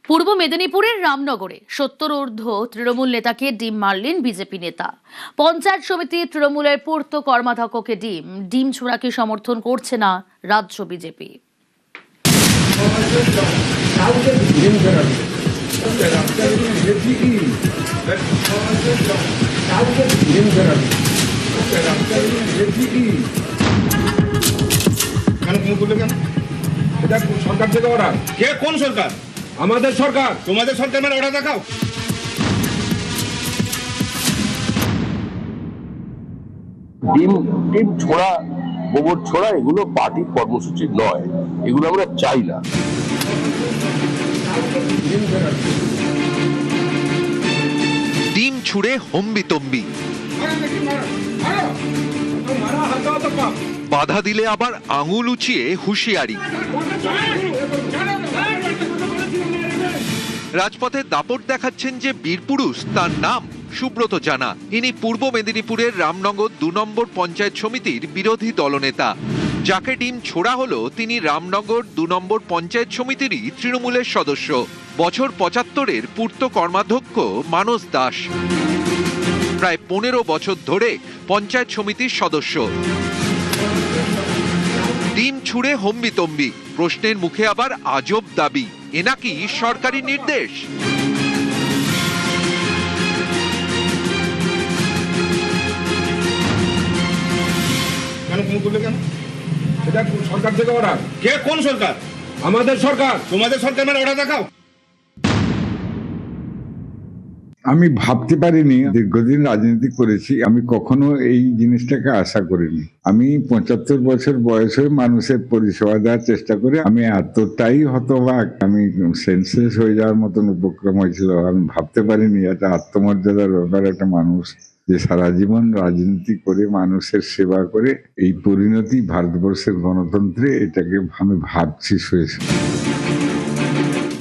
পূর্ব মেদিনীপুরের রামনগরে 70 ঊর্ধ্ব তৃণমূল নেতাকে ডিম মারলেন বিজেপি নেতা। পঞ্চায়েত সমিতি তৃণমূলের পূর্ত কর্মাধ্যক্ষকে ডিম ছোড়াকে সমর্থন করছে না রাজ্য বিজেপি। সরকার থেকে অর্ডার। কে কোন সরকার? আমাদের সরকার। তোমাদের সরকার মানে অর্ডার দেখাও। ডিম ছোড়া, গোবর ছোড়া এগুলো পার্টির কর্মসূচি নয়, এগুলো আমরা চাই না। ডিম ছুড়ে হম্বিতম্বি, বাধা দিলে আবার আঙুল উঁচিয়ে হুঁশিয়ারি। রাজপথে দাপট দেখাচ্ছেন যে বীরপুরুষ, তার নাম সুব্রত জানা। ইনি পূর্ব মেদিনীপুরের রামনগর 2 নম্বর পঞ্চায়েত সমিতির বিরোধী দলনেতা। যাকে ডিম ছোড়া হলো তিনি রামনগর 2 নম্বর পঞ্চায়েত সমিতিরই তৃণমূলের সদস্য, বছর 75-এর পূর্ত কর্মাধ্যক্ষ মানস দাস। প্রায় 15 বছর ধরে পঞ্চায়েত সমিতির সদস্য। ডিম ছুড়ে হম্বিতম্বি, প্রশ্নের মুখে আবার আজব দাবি, এ নাকি সরকারি নির্দেশ। এটা সরকার থেকে অর্ডার। কে কোন সরকার? আমাদের সরকার। তোমাদের সরকার মানে অর্ডার দেখাও। আমি ভাবতে পারিনি, দীর্ঘদিন রাজনীতি করেছি, আমি কখনো এই জিনিসটাকে আশা করিনি। আমি 75 বছর বয়স হয়ে মানুষের পরিষেবা দেওয়ার চেষ্টা করে আমি এতটাই হতবাক, আমি সেন্সলেস হয়ে যাওয়ার মতন উপক্রম হয়েছিল। আমি ভাবতে পারিনি এটা আত্মমর্যাদার ব্যাপার, একটা মানুষ যে সারা জীবন রাজনীতি করে মানুষের সেবা করে এই পরিণতি ভারতবর্ষের গণতন্ত্রে, এটাকে আমি ভাবছি হয়েছে।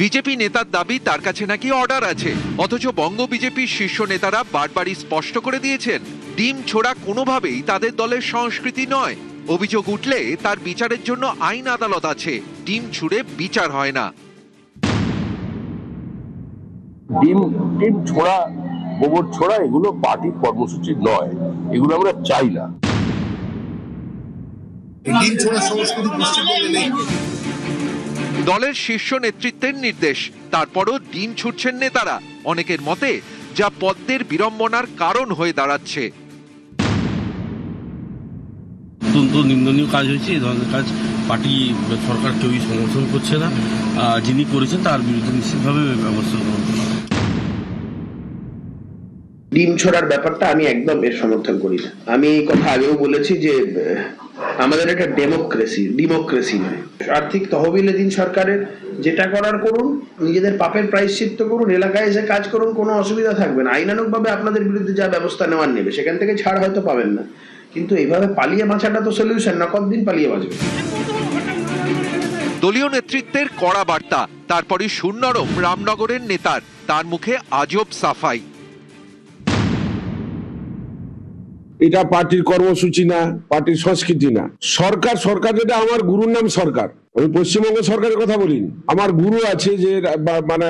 বিজেপি নেতার দাবি তার কাছে নাকি অর্ডার আছে, অথচ বঙ্গ বিজেপির শীর্ষ নেতারা বারবারই স্পষ্ট করে দিয়েছেন ডিম ছোড়া কোনোভাবেই তাদের দলের সংস্কৃতি নয়। অভিযোগ উঠলে তার বিচারের জন্য আইন আদালত আছে, ডিম ছুড়ে বিচার হয় না। ডিম ছোড়া, গোবর ছোড়া এগুলো পার্টির কর্মসূচি নয়, এগুলো আমরা চাই না। ডিম ছোড়া সংস্কৃতি পশ্চিমবঙ্গে নেই। দলের শীর্ষ নেতৃত্বের নির্দেশ, তারপরও ডিম ছুটছেন নেতারা। অনেকের মতে যা পদ্মের বিড়ম্বনার কারণ হয়ে দাঁড়াচ্ছে। অত্যন্ত নিন্দনীয় কাজ হয়েছে। এই ধরনের কাজ পার্টি সরকার কেউই সমর্থন করছে না। যিনি করেছেন তার বিরুদ্ধে নিশ্চিতভাবে ব্যবস্থা গ্রহণ করা হবে। ডিম ছড়ার ব্যাপারটা আমি একদম এর সমর্থন করি না। আমি এই কথা আগেও বলেছি যে আমাদের একটা ডেমোক্রেসি নয়। আর্থিক তহবিল দিন সরকারের, যেটা করার করুন, নিজেদের পাপের প্রায়শ্চিত্ত করুন, এলাকায় এসে কাজ করুন, কোনো অসুবিধা থাকবে না। আইনানুগ ভাবে আপনাদের বিরুদ্ধে যা ব্যবস্থা নেওয়ার নেবে, সেখান থেকে ছাড় হয়তো পাবেন না, কিন্তু এইভাবে পালিয়ে বাঁচাটা তো সলিউশন না। কতদিন পালিয়ে বাঁচবে? দলীয় নেতৃত্বের কড়া বার্তা, তারপরই সুনরম রামনগরের নেতার, তার মুখে আজব সাফাই। এটা পার্টির কর্মসূচি না, পার্টির সংস্কৃতি না। সরকার যেটা আমার গুরুর নাম সরকার। আমি পশ্চিমবঙ্গ সরকারের কথা বলিনি। আমার গুরু আছে যে মানে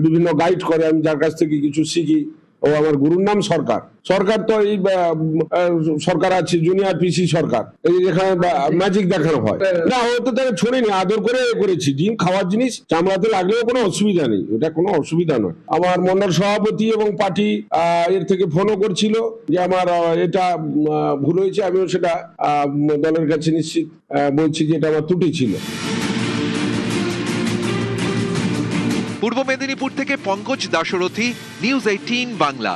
বিভিন্ন গাইড করে, আমি যার কাছ থেকে কিছু শিখি, ও আমার গুরুর নাম সরকার। সরকার তো এই সরকার আছে, জুনিয়র পিসি সরকার, এই যেখানে ম্যাজিক দেখানো হয় না, ও তো তাকে ছড়িনি, আদর করে করেছি। ডিম খাওয়ার জিনিস চামড়াতে লাগলেও কোনো অসুবিধা নেই, এটা কোনো অসুবিধা নয়। আমার মন্ডল সভাপতি এবং পার্টি এর থেকে ফোনও করছিল যে আমার এটা ভুল হয়েছে। আমিও সেটা দলের কাছে নিশ্চিত বলছি যে এটা আমার ত্রুটি ছিল। পূর্ব মেদিনীপুর থেকে পঙ্কজ দাশরথী, নিউজ 18 বাংলা।